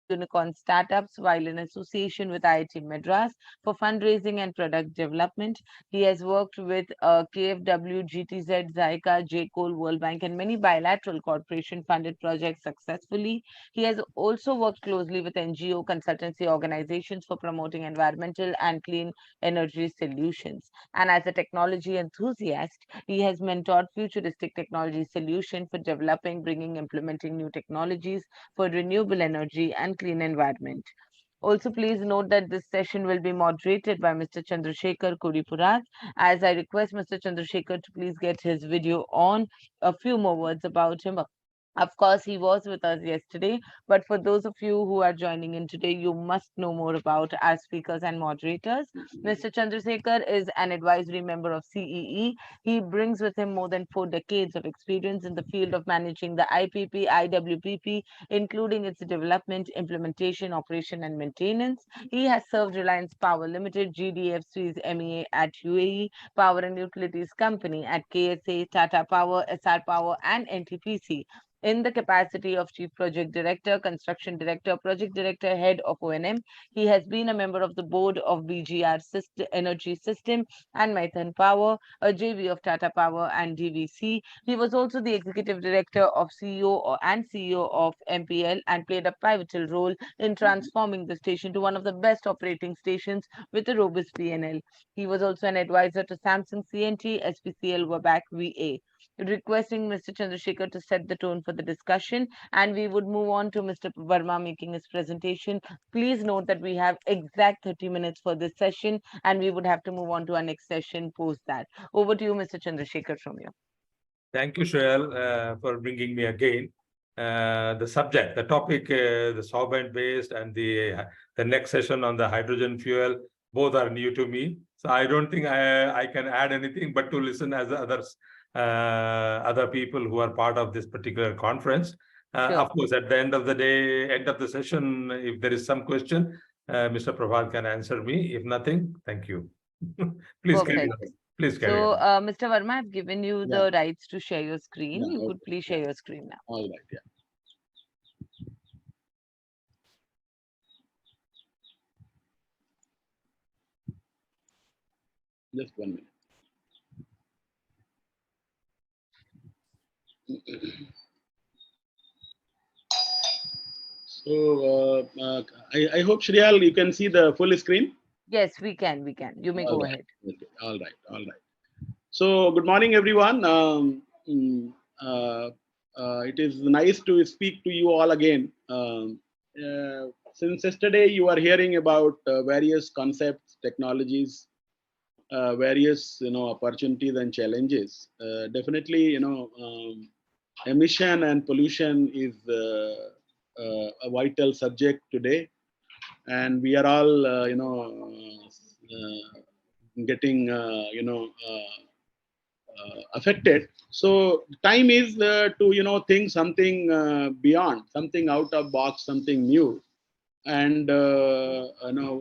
unicorn startups while in association with IIT Madras for fundraising and product development. He has worked with KfW, GTZ, Zyka, J. Cole, World Bank, and many bilateral corporation funded projects successfully. He has also worked closely with NGO consultancy organizations for promoting environmental and clean energy solutions. And as a technology enthusiast, he has mentored futuristic technology solutions for developing, bringing, implementing new technologies for renewable energy and clean environment. Also, please note that this session will be moderated by Mr. Chandrashekhar Kuripurat. As I request Mr. Chandrashekhar to please get his video on, a few more words about him. Of course, he was with us yesterday, but for those of you who are joining in today, you must know more about our speakers and moderators. Mr. Chandrasekhar is an advisory member of CEE. He brings with him more than 4 decades of experience in the field of managing the IPP, IWPP, including its development, implementation, operation, and maintenance. He has served Reliance Power Limited, GDFC's MEA at UAE, Power and Utilities Company at KSA, Tata Power, SR Power, and NTPC in the capacity of Chief Project Director, Construction Director, Project Director, Head of O&M. He has been a member of the board of BGR Energy System and Maithan Power, a JV of Tata Power and DVC. He was also the Executive Director of CEO of MPL and played a pivotal role in transforming the station to one of the best operating stations with a robust PNL. He was also an advisor to Samsung CNT, SPCL, Wabac, VA. Requesting Mr. Chandrasekhar to set the tone for the discussion, and we would move on to Mr. Verma making his presentation. Please note that we have exact 30 minutes for this session, and we would have to move on to our next session post that. Over to you, Mr. Chandrasekhar, from you. Thank you, Shayal, for bringing me again. The subject, the topic, the solvent-based, and the next session on the hydrogen fuel, both are new to me. So I don't think I can add anything but to listen as others. Other people who are part of this particular conference. Sure. Of course, at the end of the day, end of the session, if there is some question, Mr. Prabhat can answer me. If nothing, thank you. Please carry on. Please carry on. So, Mr. Verma, I've given you the rights to share your screen. You could please share your screen now. All right, yeah. Just 1 minute. So I hope, Shriyal, you can see the full screen. Yes, we can. You may go ahead. Okay. All right. So good morning, everyone. It is nice to speak to you all again. Since yesterday, you are hearing about various concepts, technologies, various opportunities and challenges. Definitely, emission and pollution is a vital subject today, and we are all getting affected. So time is to think something beyond, something out of box, something new, and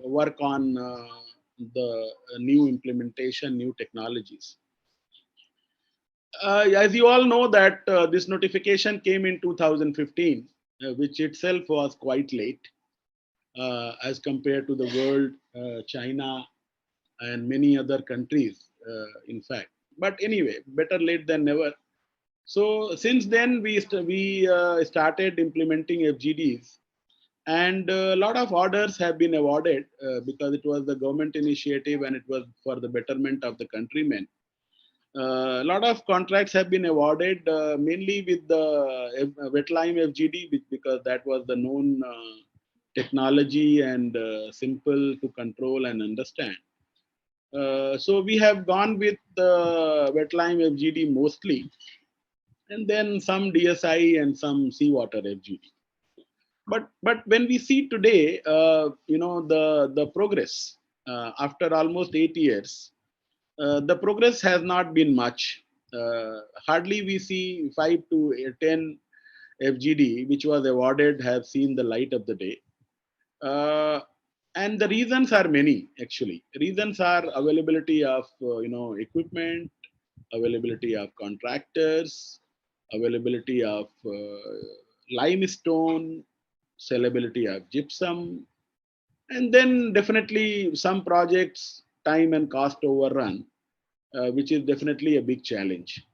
work on the new implementation, new technologies. As you all know that this notification came in 2015, which itself was quite late as compared to the world, China, and many other countries, in fact. But anyway, better late than never. So since then, we started implementing FGDs, and a lot of orders have been awarded because it was the government initiative and it was for the betterment of the countrymen. A lot of contracts have been awarded, mainly with the wet lime FGD, because that was the known technology and simple to control and understand. So we have gone with the wet lime FGD mostly, and then some DSI and some seawater FGD. But when we see today, the progress after almost 8 years, the progress has not been much. Hardly we see 5 to 10 FGD which was awarded have seen the light of the day. And the reasons are many, actually. Reasons are availability of equipment, availability of contractors, availability of limestone, sellability of gypsum, and then definitely some projects time and cost overrun, which is definitely a big challenge.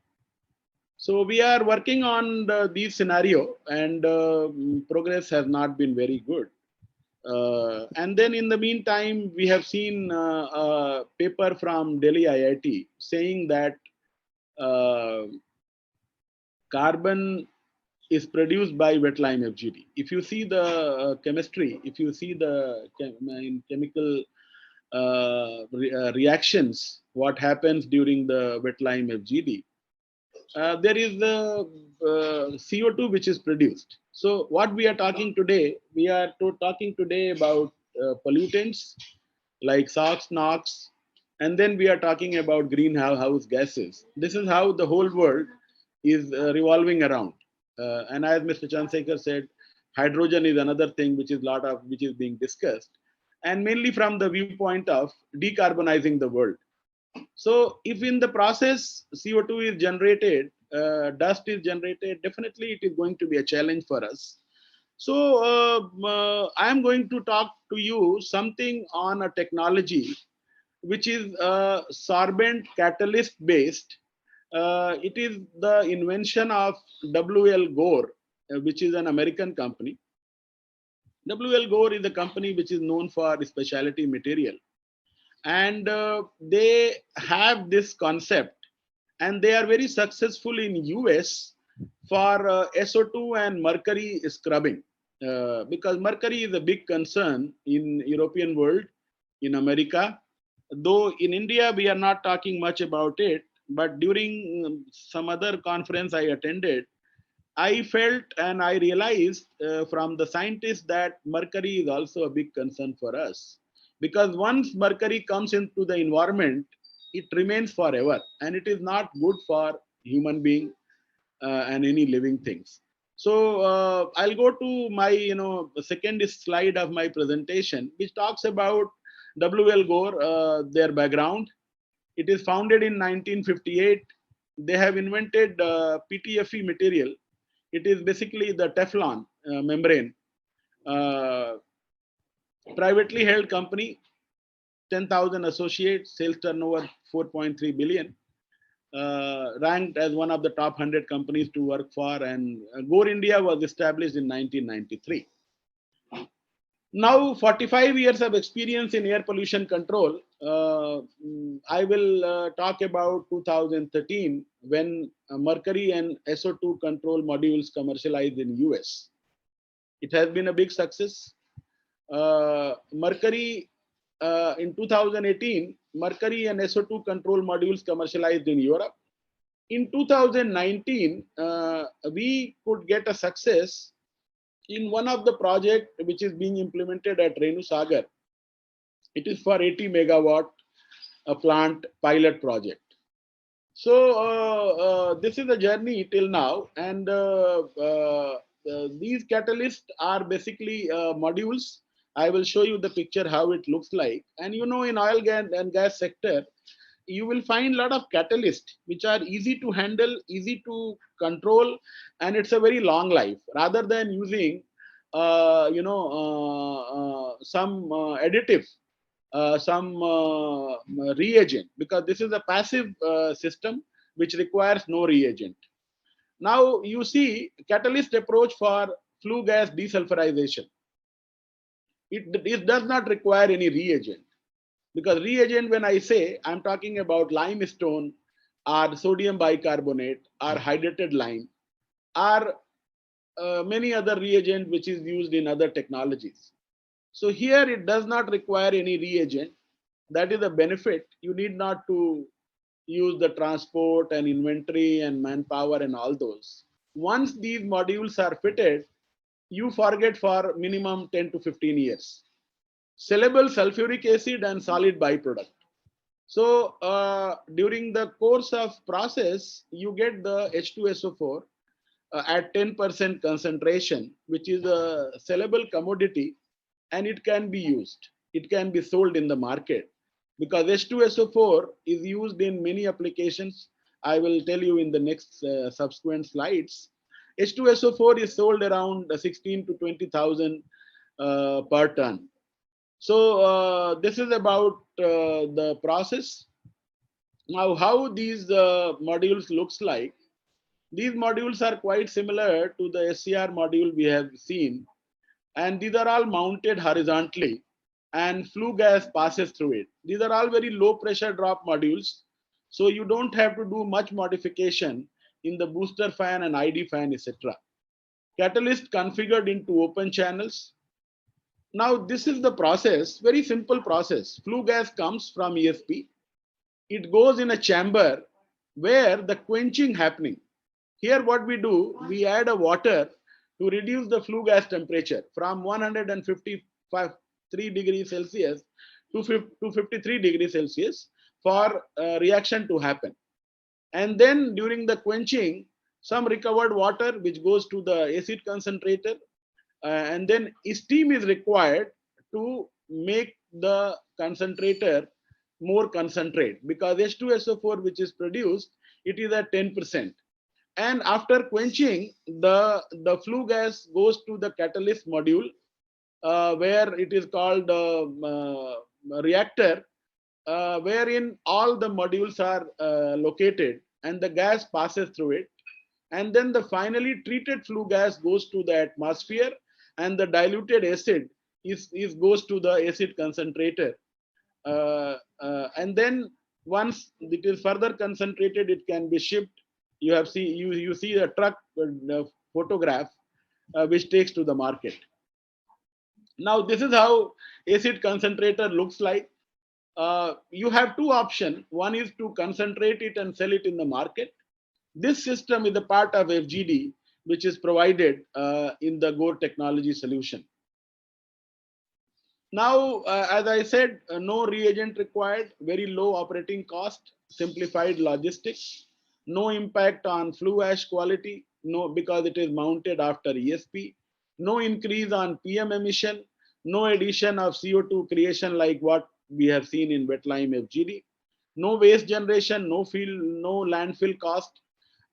So we are working on these scenario, and progress has not been very good. And then in the meantime, we have seen a paper from Delhi IIT saying that carbon is produced by wet lime FGD. If you see the chemistry, if you see the chemical reactions, what happens during the wet lime FGD, there is the CO2 which is produced. So what we are talking today, we are talking today about pollutants like SOx, NOx, and then we are talking about greenhouse gases. This is how the whole world is revolving around. And as Mr. Chandrashekhar said, hydrogen is another thing which is being discussed, and mainly from the viewpoint of decarbonizing the world. So if in the process CO2 is generated, dust is generated, definitely it is going to be a challenge for us. So I am going to talk to you something on a technology which is sorbent catalyst based. It is the invention of W.L. Gore, which is an American company. W.L. Gore is a company which is known for specialty material, and they have this concept, and they are very successful in US for SO2 and mercury scrubbing, because mercury is a big concern in European world, in America, though in India we are not talking much about it. But during some other conference I attended, I felt and I realized from the scientists that mercury is also a big concern for us, because once mercury comes into the environment, it remains forever, and it is not good for human being and any living things. So I'll go to my second slide of my presentation, which talks about W.L. Gore, their background. It is founded in 1958. They have invented PTFE material. It is basically the Teflon membrane. Privately held company, 10,000 associates, sales turnover 4.3 billion. Ranked as one of the top 100 companies to work for, and Gore India was established in 1993. Now, 45 years of experience in air pollution control. I will talk about 2013, when mercury and SO2 control modules commercialized in US. It has been a big success. Mercury in 2018, mercury and SO2 control modules commercialized in Europe. In 2019, we could get a success in one of the project which is being implemented at Renu Sagar. It is for 80 megawatt a plant pilot project. So this is a journey till now, and these catalysts are basically modules. I will show you the picture how it looks like. And in oil and gas sector, you will find a lot of catalysts which are easy to handle, easy to control, and it's a very long life, rather than using some additive, some reagent, because this is a passive system which requires no reagent. Now you see catalyst approach for flue gas desulfurization. It does not require any reagent, because reagent, when I say, I'm talking about limestone or sodium bicarbonate or hydrated lime, or many other reagent which is used in other technologies. So here it does not require any reagent. That is a benefit. You need not to use the transport and inventory and manpower and all those. Once these modules are fitted, you forget for minimum 10 to 15 years. Sellable sulfuric acid and solid byproduct. So during the course of process, you get the H2SO4 at 10% concentration, which is a sellable commodity, and it can be used. It can be sold in the market, because H2SO4 is used in many applications. I will tell you in the next subsequent slides. H2SO4 is sold around 16 to 20,000 per ton. So this is about the process. Now, how these modules looks like? These modules are quite similar to the SCR module we have seen, and these are all mounted horizontally, and flue gas passes through it. These are all very low pressure drop modules, so you don't have to do much modification in the booster fan and ID fan, etc. Catalyst configured into open channels. Now this is the process, very simple process. Flue gas comes from ESP. It goes in a chamber where the quenching happening. Here what we do, we add a water to reduce the flue gas temperature from 153 degrees Celsius to 53 degrees Celsius for reaction to happen. And then during the quenching, some recovered water which goes to the acid concentrator, and then steam is required to make the concentrator more concentrate, because H2SO4 which is produced, it is at 10%. And after quenching, the flue gas goes to the catalyst module, where it is called reactor, wherein all the modules are located, and the gas passes through it. And then the finally treated flue gas goes to the atmosphere, and the diluted acid goes to the acid concentrator. And then once it is further concentrated, it can be shipped. You see a truck photograph which takes to the market. Now this is how acid concentrator looks like. You have two options. One is to concentrate it and sell it in the market. This system is a part of FGD, which is provided in the Gore technology solution. Now, as I said, no reagent required, very low operating cost, simplified logistics, no impact on flue ash quality, no, because it is mounted after ESP, no increase on PM emission, no addition of CO2 creation like what we have seen in wet lime FGD, no waste generation, no landfill cost,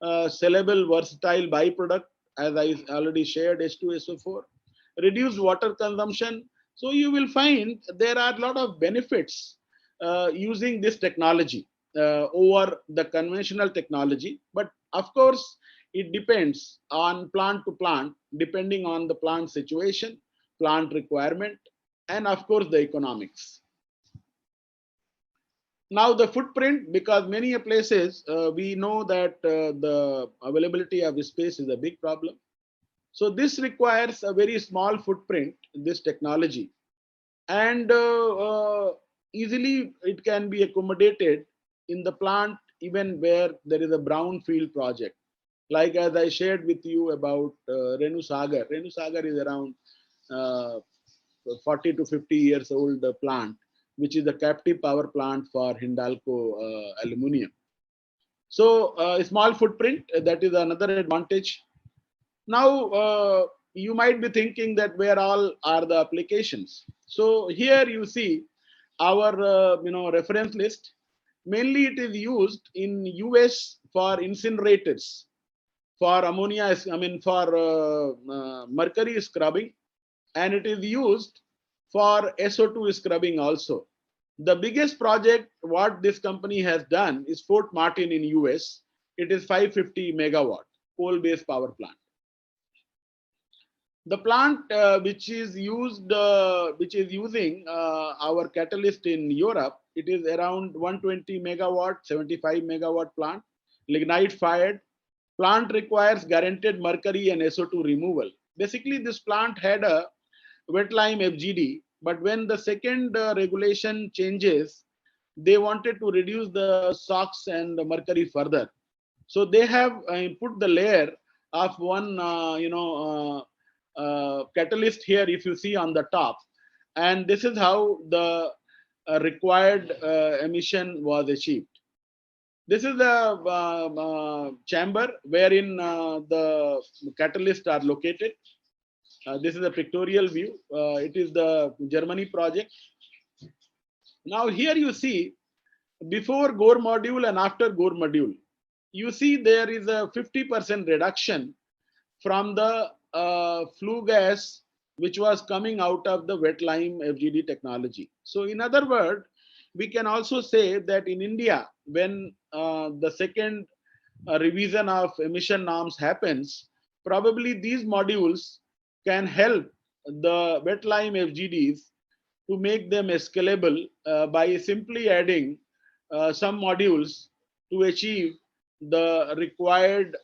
sellable versatile byproduct, as I already shared, H2SO4, reduced water consumption. So you will find there are a lot of benefits using this technology over the conventional technology. But of course, it depends on plant to plant, depending on the plant situation, plant requirement, and of course the economics. Now the footprint, because many places we know that the availability of space is a big problem. So this requires a very small footprint, this technology, and easily it can be accommodated in the plant even where there is a brownfield project. Like as I shared with you about Renu Sagar. Renu Sagar is around 40 to 50 years old plant, which is a captive power plant for Hindalco aluminum. So a small footprint, that is another advantage. Now you might be thinking that where all are the applications. So here you see our reference list. Mainly it is used in US for incinerators, for ammonia, for mercury scrubbing, and it is used for SO2 scrubbing also. The biggest project what this company has done is Fort Martin in US. It is 550 megawatt coal-based power plant. The plant which is using our catalyst in Europe, it is around 120 megawatt, 75 megawatt plant, lignite fired. Plant requires guaranteed mercury and SO2 removal. Basically, this plant had a wet lime FGD, but when the second regulation changes, they wanted to reduce the SOx and the mercury further. So they have put the layer of one catalyst here, if you see on the top, and this is how the required emission was achieved. This is the chamber wherein the catalysts are located. This is a pictorial view. It is the Germany project. Now here you see before Gore module and after Gore module. You see there is a 50% reduction from the flue gas which was coming out of the wet lime FGD technology. So in other words, we can also say that in India, when the second revision of emission norms happens, probably these modules can help the wet lime FGDs to make them scalable by simply adding some modules to achieve the required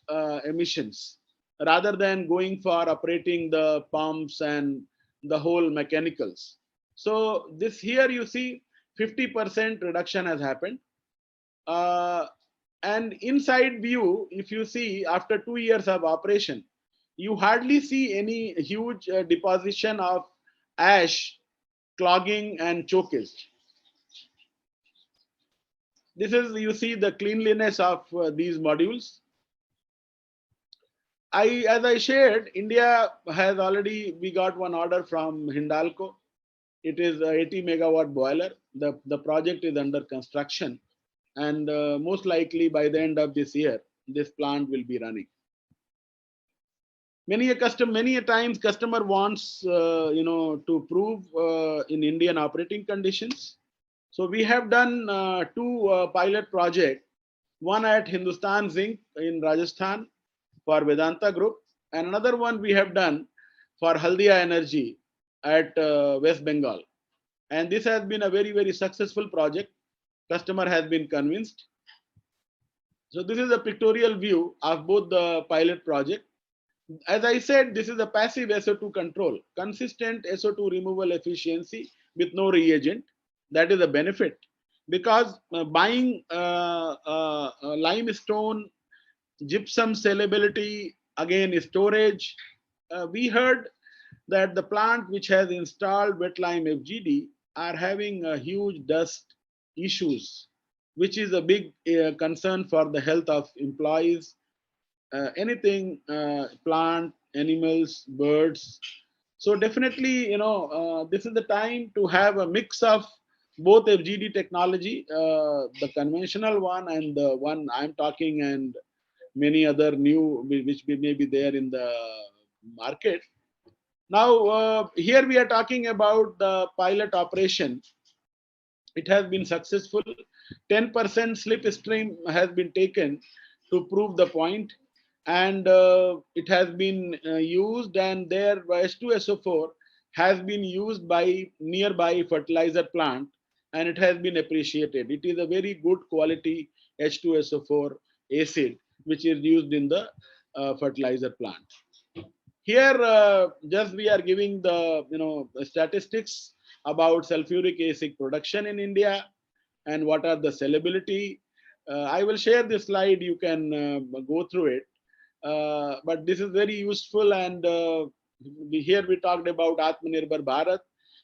emissions rather than going for operating the pumps and the whole mechanicals. So this here you see 50% reduction has happened. And inside view, if you see after 2 years of operation, you hardly see any huge deposition of ash, clogging and chokeage. This is, you see the cleanliness of these modules. As I shared, India has already, we got one order from Hindalco. It is a 80 megawatt boiler. The project is under construction, and most likely by the end of this year, this plant will be running. Many a times customer wants to prove in Indian operating conditions. So we have done two pilot projects, one at Hindustan Zinc in Rajasthan for Vedanta Group, and another one we have done for Haldia Energy at West Bengal. And this has been a very, very successful project. Customer has been convinced. So this is a pictorial view of both the pilot project. As I said, this is a passive SO2 control, consistent SO2 removal efficiency with no reagent. That is a benefit, because buying limestone, gypsum salability, again storage, we heard that the plant which has installed wet lime FGD are having a huge dust issues, which is a big concern for the health of employees, anything, plant, animals, birds. So definitely, this is the time to have a mix of both FGD technology, the conventional one and the one I'm talking, and many other new which may be there in the market. Now, here we are talking about the pilot operation. It has been successful. 10% slipstream has been taken to prove the point, and it has been used, and their H2SO4 has been used by nearby fertilizer plant, and it has been appreciated. It is a very good quality H2SO4 acid which is used in the fertilizer plant. Here, just we are giving the statistics about sulfuric acid production in India and what are the salability. I will share this slide. You can go through it. But this is very useful, and here we talked about Atmanirbhar Bharat,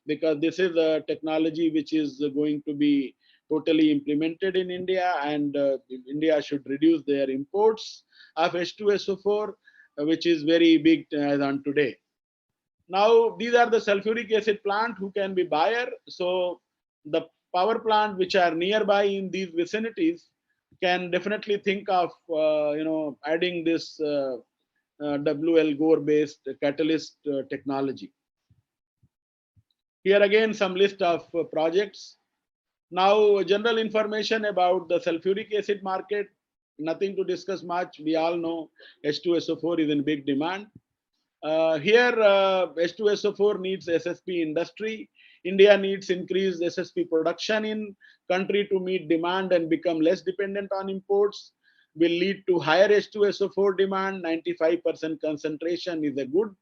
because this is a technology which is going to be totally implemented in India, and India should reduce their imports of H2SO4, which is very big as on today. Now, these are the sulfuric acid plant who can be buyer. So the power plant which are nearby in these vicinities can definitely think of adding this WL Gore based catalyst technology. Here again some list of projects. Now, general information about the sulfuric acid market, nothing to discuss much. We all know H2SO4 is in big demand. Here H2SO4 needs SSP industry. India needs increased SSP production in country to meet demand and become less dependent on imports. Will lead to higher H2SO4 demand. 95% concentration is a good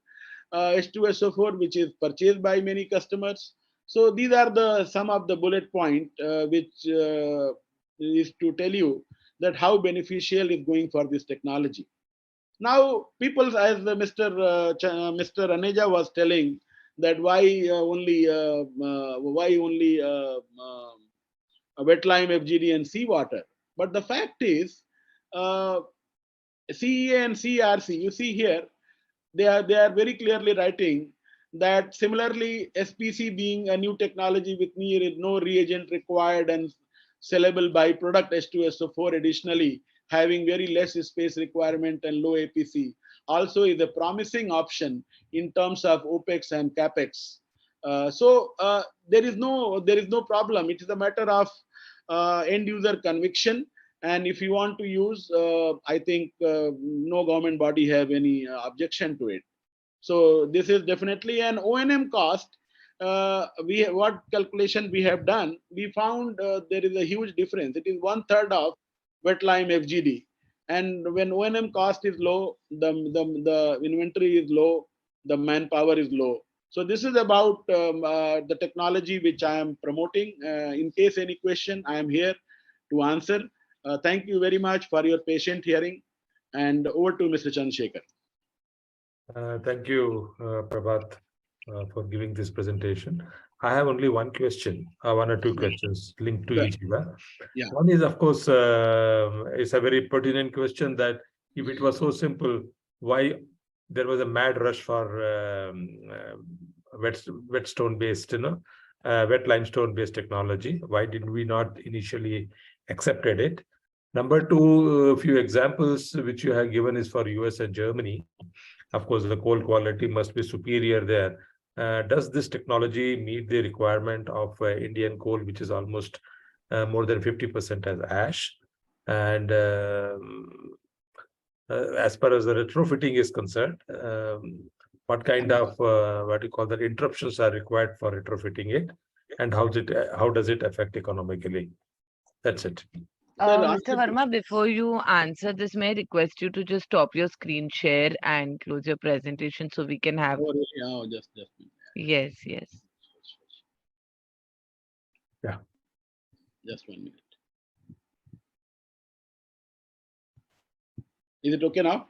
H2SO4 which is purchased by many customers. So these are the some of the bullet point which is to tell you that how beneficial is going for this technology. Now, people, as Mr. Aneja was telling, that why only wet lime FGD and seawater. But the fact is, CEA and CRC, you see here, they are very clearly writing that similarly SPC being a new technology with no reagent required and sellable byproduct H2SO4 additionally having very less space requirement and low APC, also is a promising option in terms of OPEX and CAPEX. So there is no problem. It is a matter of end user conviction. And if you want to use, I think no government body have any objection to it. So this is definitely an O&M cost. What calculation we have done, we found there is a huge difference. It is 1/3 of wet lime FGD. And when O&M cost is low, the inventory is low, the manpower is low. So this is about the technology which I am promoting. In case any question, I am here to answer. Thank you very much for your patient hearing. And over to Mr. Chandrashekhar. Thank you, Prabhat, for giving this presentation. I have only one question, one or two questions linked to each other. Yeah. One is, of course, it's a very pertinent question that if it was so simple, why there was a mad rush for wet stone-based, wet limestone-based technology? Why did we not initially accepted it? Number two, a few examples which you have given is for US and Germany. Of course, the coal quality must be superior there. Does this technology meet the requirement of Indian coal, which is almost more than 50% as ash? And as far as the retrofitting is concerned, what kind of what you call that interruptions are required for retrofitting it, and how does it affect economically? That's it. Mr. Verma, before you answer this, may I request you to just stop your screen share and close your presentation so we can have. Oh, really? Oh, just Yes, yes. Yeah. Just 1 minute. Is it okay now?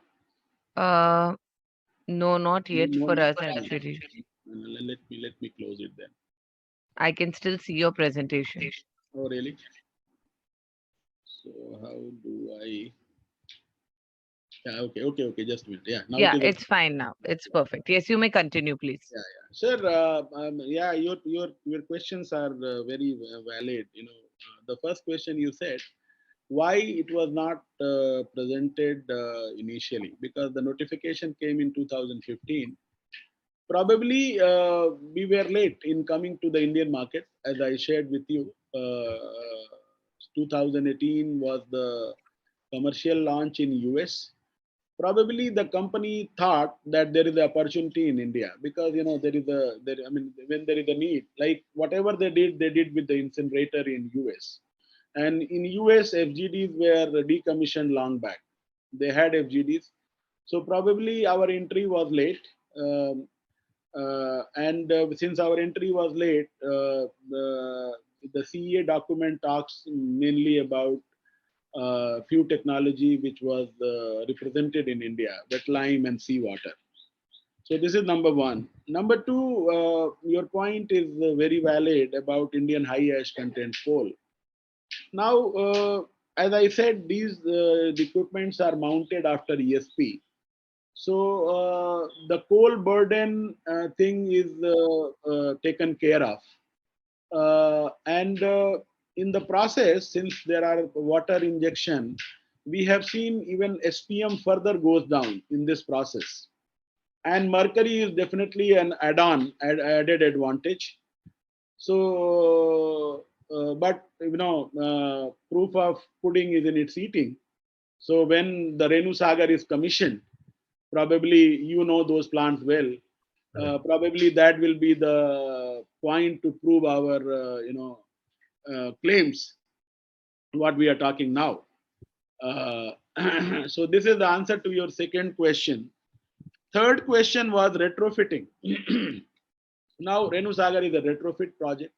No, not yet No, for not us yet. actually. Let me close it then. I can still see your presentation. Oh, really? So how do I? Yeah, okay. Just a minute. Yeah, now Yeah, it is okay. it's fine now. It's perfect. Yes, you may continue, please. Yeah. Sir, yeah, your questions are very valid. The first question you said, why it was not presented initially? Because the notification came in 2015. Probably we were late in coming to the Indian market, as I shared with you. 2018 was the commercial launch in US. Probably the company thought that there is an opportunity in India because when there is a need, like whatever they did with the incinerator in US. And in US, FGDs were decommissioned long back. They had FGDs. So probably our entry was late. Since our entry was late, the CEA document talks mainly about few technology which was represented in India, wet lime and seawater. So this is number one. Number two, your point is very valid about Indian high ash content coal. Now, as I said, these the equipments are mounted after ESP. So the coal burden thing is taken care of. And in the process, since there are water injection, we have seen even SPM further goes down in this process. And mercury is definitely an add-on, added advantage. So, but proof of pudding is in its eating. So when the Renu Sagar is commissioned, probably those plants well. Probably that will be the point to prove our claims what we are talking now. So this is the answer to your second question. Third question was retrofitting. Now Renu Sagar is a retrofit project.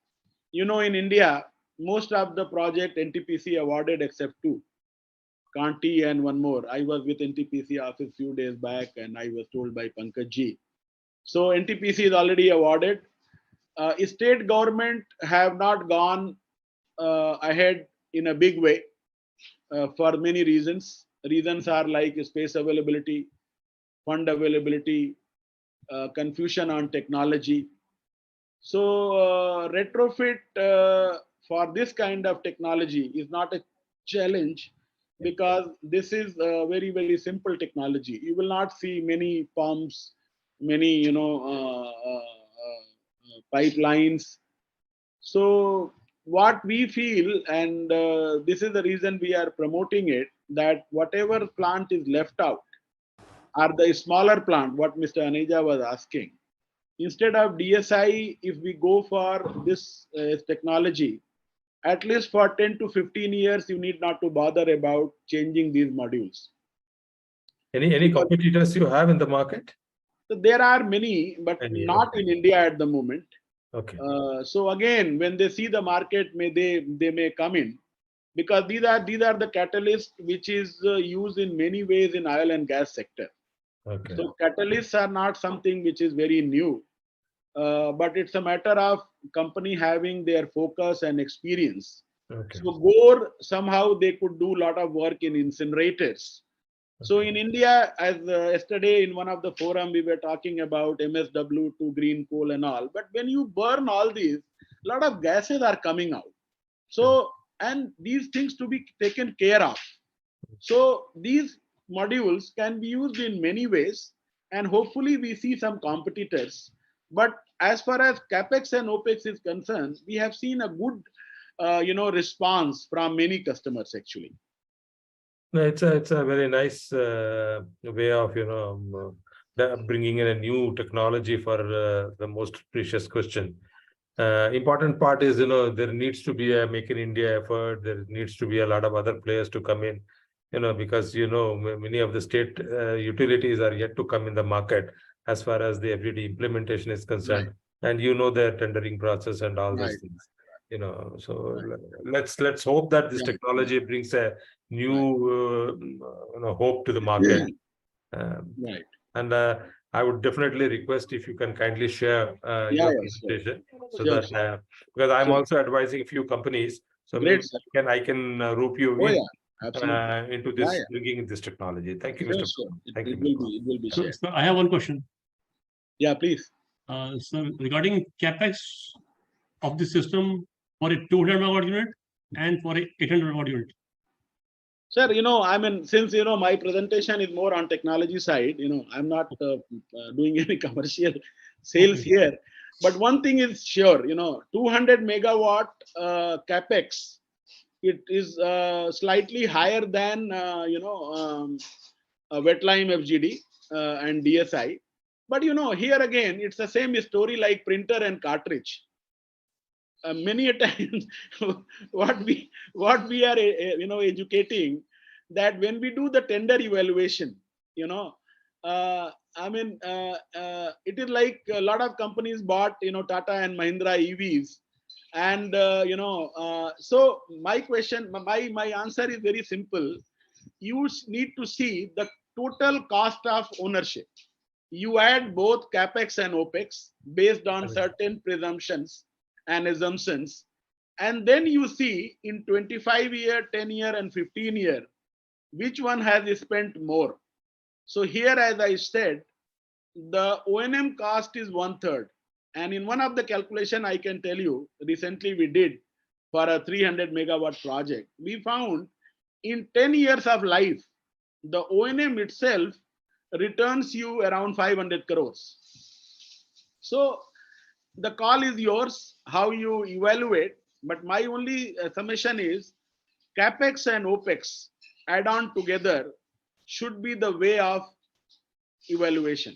In India, most of the project NTPC awarded except two, Kanti and one more. I was with NTPC office few days back and I was told by Pankaj ji. So NTPC is already awarded. State government have not gone ahead in a big way for many reasons. Reasons are like space availability, fund availability, confusion on technology. So retrofit for this kind of technology is not a challenge because this is a very, very simple technology. You will not see many pumps, many, pipelines. So what we feel, and this is the reason we are promoting it, that whatever plant is left out are the smaller plant, what Mr. Aneja was asking. Instead of DSI, if we go for this technology, at least for 10 to 15 years, you need not to bother about changing these modules. Any Because competitors you have in the market? there are many, but Any, not okay. in India at the moment. Okay. So again, when they see the market, they may come in, because these are the catalysts which is used in many ways in oil and gas sector. Okay. So catalysts are not something which is very new, but it's a matter of company having their focus and experience. Okay. So Gore, somehow they could do a lot of work in incinerators. So in India, as yesterday in one of the forum, we were talking about MSW to green coal and all. But when you burn all these, a lot of gases are coming out. So, and these things to be taken care of. So these modules can be used in many ways, and hopefully we see some competitors. But as far as capex and opex is concerned, we have seen a good, response from many customers actually. No, it's a very nice way of bringing in a new technology for the most precious question. Important part is there needs to be a make in India effort. There needs to be a lot of other players to come in, because many of the state utilities are yet to come in the market as far as the FGD implementation is concerned, and the tendering process and all those things. So let's hope that this technology brings a new hope to the market. Right. And I would definitely request if you can kindly share your presentation, so that because I'm also advising a few companies, so maybe I can rope you in into this bringing this technology. Thank you, Mr. Thank you. It will be shared. So I have one question. Yeah, please. So regarding capex of the system for a 200 megawatt unit and for a 800 megawatt unit. Sir, I mean, since, my presentation is more on technology side, I'm not doing any commercial sales here. But one thing is sure, 200 megawatt capex, it is slightly higher than, wet-lime FGD and DSI. But, here again, it's the same story like printer and cartridge. Many a times what we are educating, that when we do the tender evaluation, it is like a lot of companies bought Tata and Mahindra EVs, and so my question, my answer is very simple. You need to see the total cost of ownership. You add both capex and opex based on certain presumptions and assumptions, and then you see in 25-year, 10-year and 15-year, which one has spent more. So here, as I said, the O&M cost is 1/3, and in one of the calculation I can tell you, recently we did for a 300 megawatt project, we found in 10 years of life, the O&M itself returns you around 500 crores. So the call is yours, how you evaluate. But my only summation is capex and opex add on together should be the way of evaluation.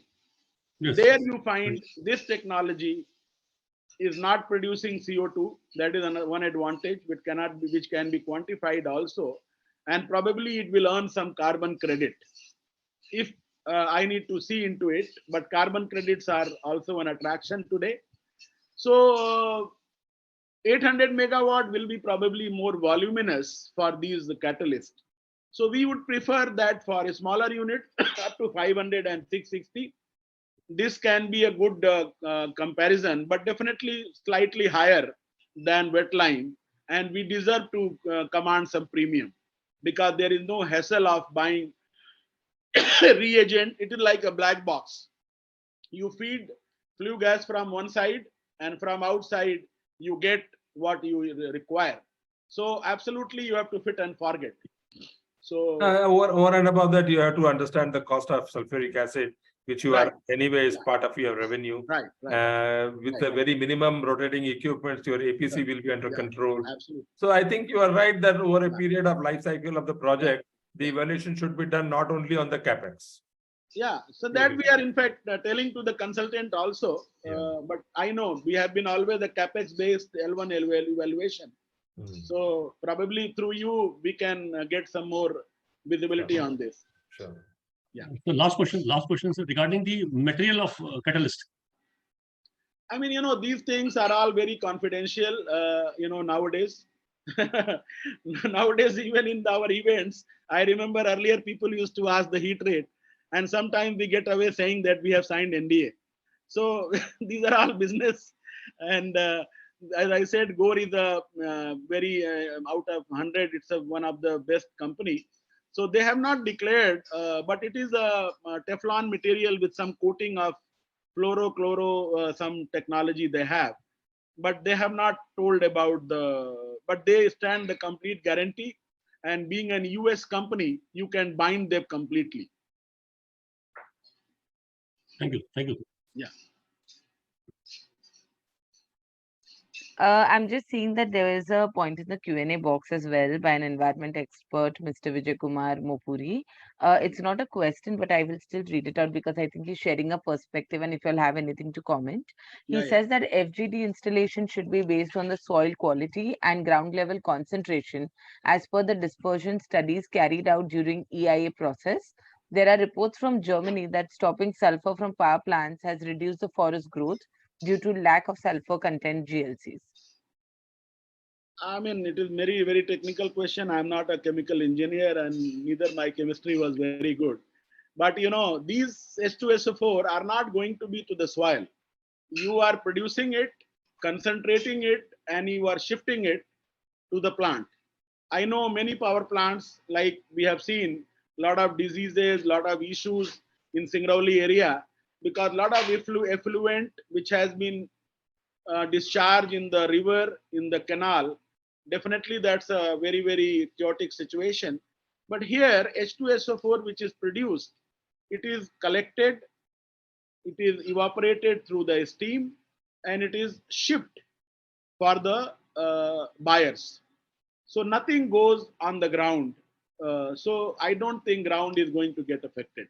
Yes. There you find this technology is not producing CO2. That is one advantage which can be quantified also, and probably it will earn some carbon credit. If I need to see into it, but carbon credits are also an attraction today. So 800 megawatt will be probably more voluminous for these catalysts. So we would prefer that for a smaller unit up to 500 and 660, this can be a good comparison, but definitely slightly higher than wet-lime, and we deserve to command some premium, because there is no hassle of buying reagent. It is like a black box. You feed flue gas from one side, and from outside you get what you require. So absolutely you have to fit and forget. So over and above that, you have to understand the cost of sulfuric acid, which you right, are anyway is part of your revenue. right, With right. the very minimum rotating equipment, your APC Right. will be under Yeah, control. absolutely. So I think you are right that over a Yeah. period of life cycle of the project, the Yeah. evaluation should be done not only on the capex. Yeah, so that we are in fact telling to the consultant also. But I know we have been always a capex based L1 evaluation. So probably through you we can get some more visibility on this. Sure. Yeah. So last question is regarding the material of catalyst. I mean, these things are all very confidential, nowadays. Nowadays, even in our events, I remember earlier people used to ask the heat rate, and sometimes we get away saying that we have signed NDA. So these are all business. And as I said, Gore is a very, out of 100, it's one of the best company. So they have not declared, but it is a Teflon material with some coating of fluoro, some technology they have, but they have not told about but they stand the complete guarantee. And being an US company, you can bind them completely. Thank you. Yeah. I'm just seeing that there is a point in the Q&A box as well by an environment expert, Mr. Vijay Kumar Mopuri. It's not a question, but I will still read it out because I think he's sharing a perspective, and if you'll have anything to comment. He Yeah, says that FGD installation should be based on the soil quality and ground level concentration as per the dispersion studies carried out during EIA process. There are reports from Germany that stopping sulfur from power plants has reduced the forest growth due to lack of sulfur content GLCs. I mean, it is very, very technical question. I'm not a chemical engineer, and neither my chemistry was very good. But these H2SO4 are not going to be to the soil. You are producing it, concentrating it, and you are shifting it to the plant. I know many power plants, like we have seen, a lot of diseases, a lot of issues in Singrauli area, because a lot of effluent which has been discharged in the river, in the canal. Definitely that's a very, very chaotic situation. But here, H2SO4, which is produced, it is collected, it is evaporated through the steam, and it is shipped for the buyers. So nothing goes on the ground. So I don't think ground is going to get affected.